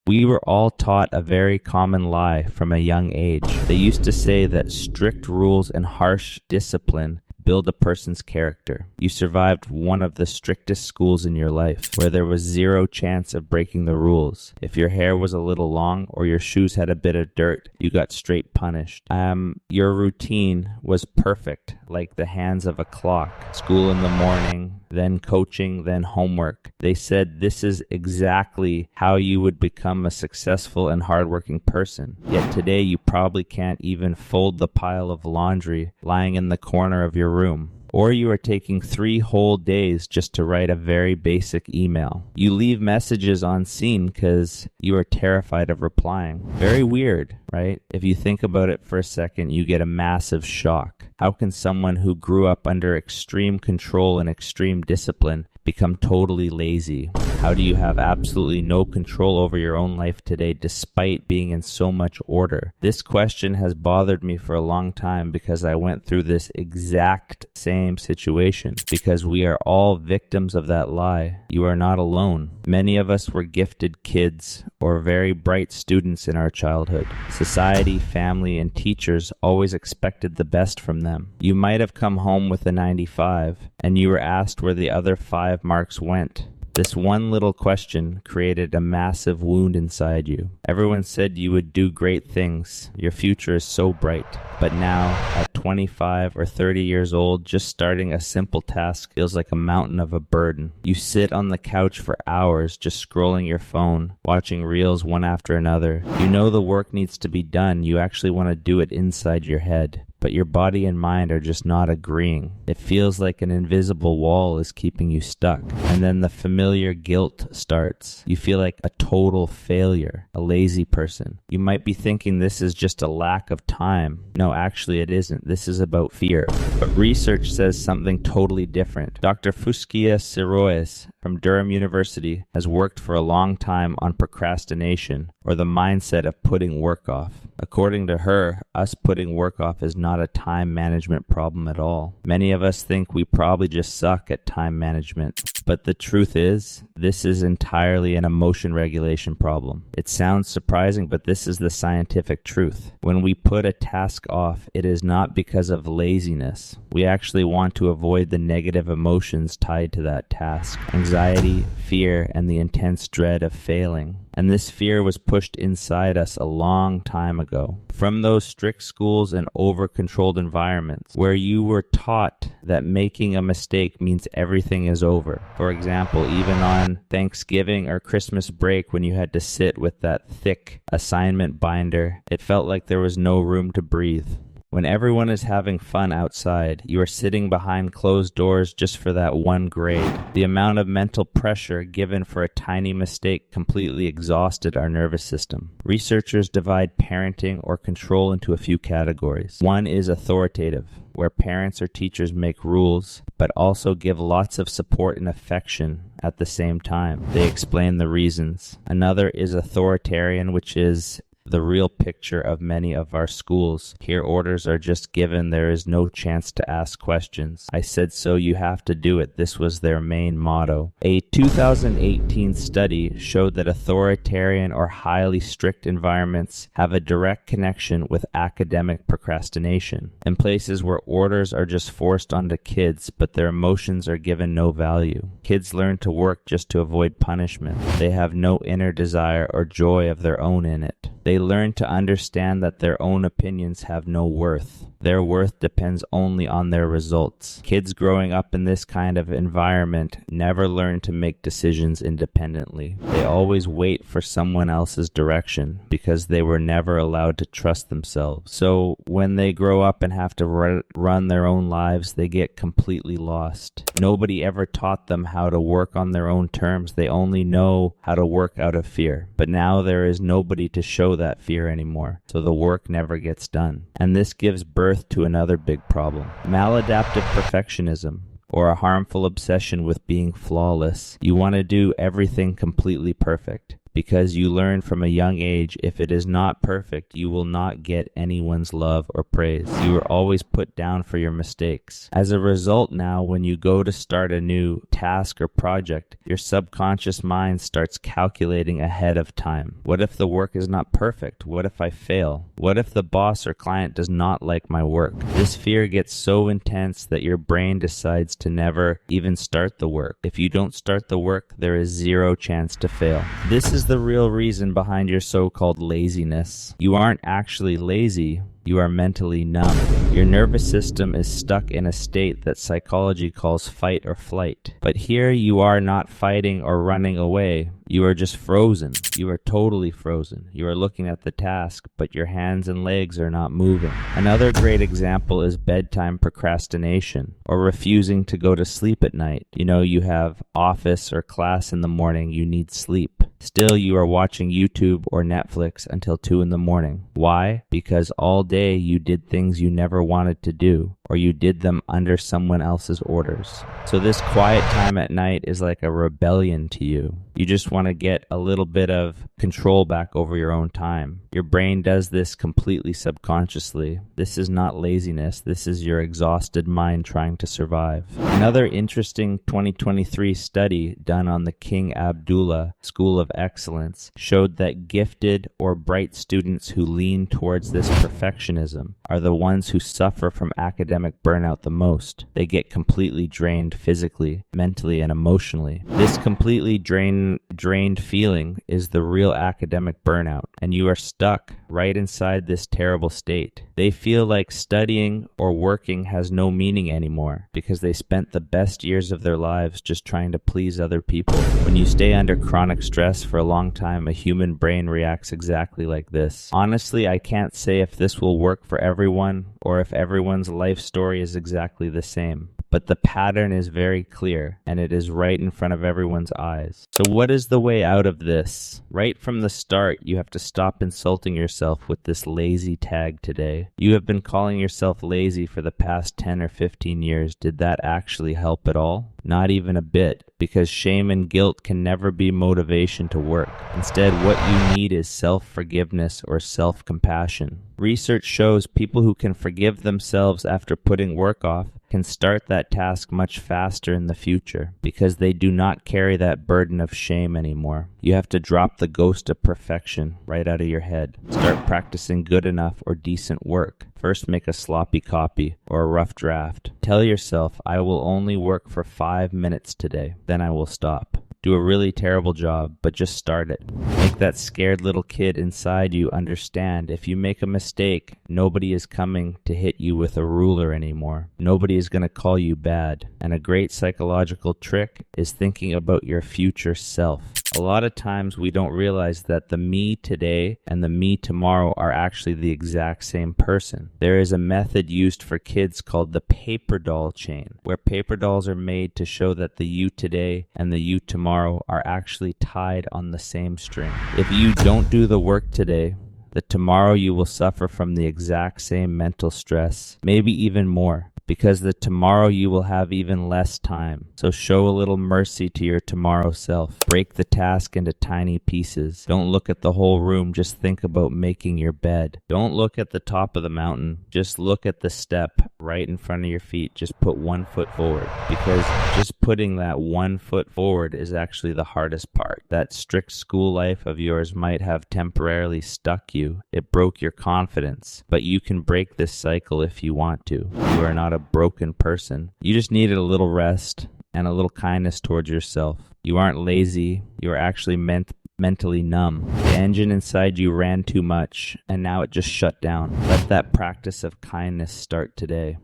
We were all taught a very common lie from a young age. They used to say that strict rules and harsh discipline build a person's character. You survived one of the strictest schools in your life, where there was zero chance of breaking the rules. If your hair was a little long or your shoes had a bit of dirt, you got straight punished. Your routine was perfect, like the hands of a clock. School in the morning, then coaching, then homework. They said this is exactly how you would become a successful and hardworking person. Yet today you probably can't even fold the pile of laundry lying in the corner of your room. Or you are taking 3 whole days just to write a very basic email. You leave messages unseen because you are terrified of replying. Very weird, right? If you think about it for a second, you get a massive shock. How can someone who grew up under extreme control and extreme discipline become totally lazy? How do you have absolutely no control over your own life today despite being in so much order? This question has bothered me for a long time because I went through this exact same situation. Because we are all victims of that lie. You are not alone. Many of us were gifted kids or very bright students in our childhood. Society, family, and teachers always expected the best from them. You might have come home with a 95 and you were asked where the other 5 marks went. This one little question created a massive wound inside you. Everyone said you would do great things. Your future is so bright. But now, at 25 or 30 years old, just starting a simple task feels like a mountain of a burden. You sit on the couch for hours just scrolling your phone, watching reels one after another. You know the work needs to be done. You actually want to do it inside your head. But your body and mind are just not agreeing. It feels like an invisible wall is keeping you stuck. And then the familiar guilt starts. You feel like a total failure, a lazy person. You might be thinking this is just a lack of time. No, actually it isn't. This is about fear. But research says something totally different. Dr. Fuskia Sirois from Durham University has worked for a long time on procrastination, or the mindset of putting work off. According to her, us putting work off is not a time management problem at all. Many of us think we probably just suck at time management. But the truth is, this is entirely an emotion regulation problem. It sounds surprising, but this is the scientific truth. When we put a task off, it is not because of laziness. We actually want to avoid the negative emotions tied to that task. Anxiety, fear, and the intense dread of failing. And this fear was pushed inside us a long time ago. From those strict schools and over-controlled environments where you were taught that making a mistake means everything is over. For example, even on Thanksgiving or Christmas break when you had to sit with that thick assignment binder, it felt like there was no room to breathe. When everyone is having fun outside, you are sitting behind closed doors just for that one grade. The amount of mental pressure given for a tiny mistake completely exhausted our nervous system. Researchers divide parenting or control into a few categories. One is authoritative, where parents or teachers make rules, but also give lots of support and affection at the same time. They explain the reasons. Another is authoritarian, which is the real picture of many of our schools. Here orders are just given. There is no chance to ask questions. I said so, you have to do it. This was their main motto. A 2018 study showed that authoritarian or highly strict environments have a direct connection with academic procrastination. In places where orders are just forced onto kids, but their emotions are given no value. Kids learn to work just to avoid punishment. They have no inner desire or joy of their own in it. They learn to understand that their own opinions have no worth. Their worth depends only on their results. Kids growing up in this kind of environment never learn to make decisions independently. They always wait for someone else's direction because they were never allowed to trust themselves. So when they grow up and have to run their own lives, they get completely lost. Nobody ever taught them how to work on their own terms. They only know how to work out of fear. But now there is nobody to show that fear anymore, so the work never gets done. And this gives birth to another big problem: maladaptive perfectionism, or a harmful obsession with being flawless. You want to do everything completely perfect. because you learn from a young age if it is not perfect, you will not get anyone's love or praise. You are always put down for your mistakes. As a result, now when you go to start a new task or project, your subconscious mind starts calculating ahead of time. What if the work is not perfect? What if I fail? What if the boss or client does not like my work? This fear gets so intense that your brain decides to never even start the work. If you don't start the work, there is zero chance to fail. This is the real reason behind your so-called laziness. You aren't actually lazy. You are mentally numb. Your nervous system is stuck in a state that psychology calls fight or flight. But here you are not fighting or running away. You are just frozen. You are totally frozen. You are looking at the task, but your hands and legs are not moving. Another great example is bedtime procrastination, or refusing to go to sleep at night. You have office or class in the morning, you need sleep. Still, you are watching YouTube or Netflix until 2 in the morning. Why? Because all day you did things you never wanted to do, or you did them under someone else's orders. So this quiet time at night is like a rebellion to you. You just want to get a little bit of control back over your own time. Your brain does this completely subconsciously. This is not laziness. This is your exhausted mind trying to survive. Another interesting 2023 study done on the King Abdullah School of Excellence showed that gifted or bright students who lean towards this perfectionism are the ones who suffer from academic burnout the most. They get completely drained physically, mentally, and emotionally. This completely drained feeling is the real academic burnout, and you are stuck right inside this terrible state. They feel like studying or working has no meaning anymore because they spent the best years of their lives just trying to please other people. When you stay under chronic stress for a long time, a human brain reacts exactly like this. Honestly, I can't say if this will work for everyone or if everyone's life story is exactly the same. But the pattern is very clear, and it is right in front of everyone's eyes. So what is the way out of this? Right from the start, you have to stop insulting yourself with this lazy tag today. You have been calling yourself lazy for the past 10 or 15 years. Did that actually help at all? Not even a bit, because shame and guilt can never be motivation to work. Instead, what you need is self-forgiveness or self-compassion. Research shows people who can forgive themselves after putting work off can start that task much faster in the future because they do not carry that burden of shame anymore. You have to drop the ghost of perfection right out of your head. Start practicing good enough or decent work. First, make a sloppy copy or a rough draft. Tell yourself, I will only work for 5 minutes today, then I will stop. Do a really terrible job, but just start it. Make that scared little kid inside you understand if you make a mistake, nobody is coming to hit you with a ruler anymore. Nobody is going to call you bad. And a great psychological trick is thinking about your future self. A lot of times we don't realize that the me today and the me tomorrow are actually the exact same person. There is a method used for kids called the paper doll chain, where paper dolls are made to show that the you today and the you tomorrow are actually tied on the same string. If you don't do the work today, the tomorrow you will suffer from the exact same mental stress, maybe even more. Because the tomorrow you will have even less time. So show a little mercy to your tomorrow self. Break the task into tiny pieces. Don't look at the whole room, just think about making your bed. Don't look at the top of the mountain, just look at the step right in front of your feet. Just put 1 foot forward. Because just putting that 1 foot forward is actually the hardest part. That strict school life of yours might have temporarily stuck you. It broke your confidence. But you can break this cycle if you want to. You are not a broken person. You just needed a little rest and a little kindness towards yourself. You aren't lazy. You are actually mentally numb. The engine inside you ran too much and now it just shut down. Let that practice of kindness start today.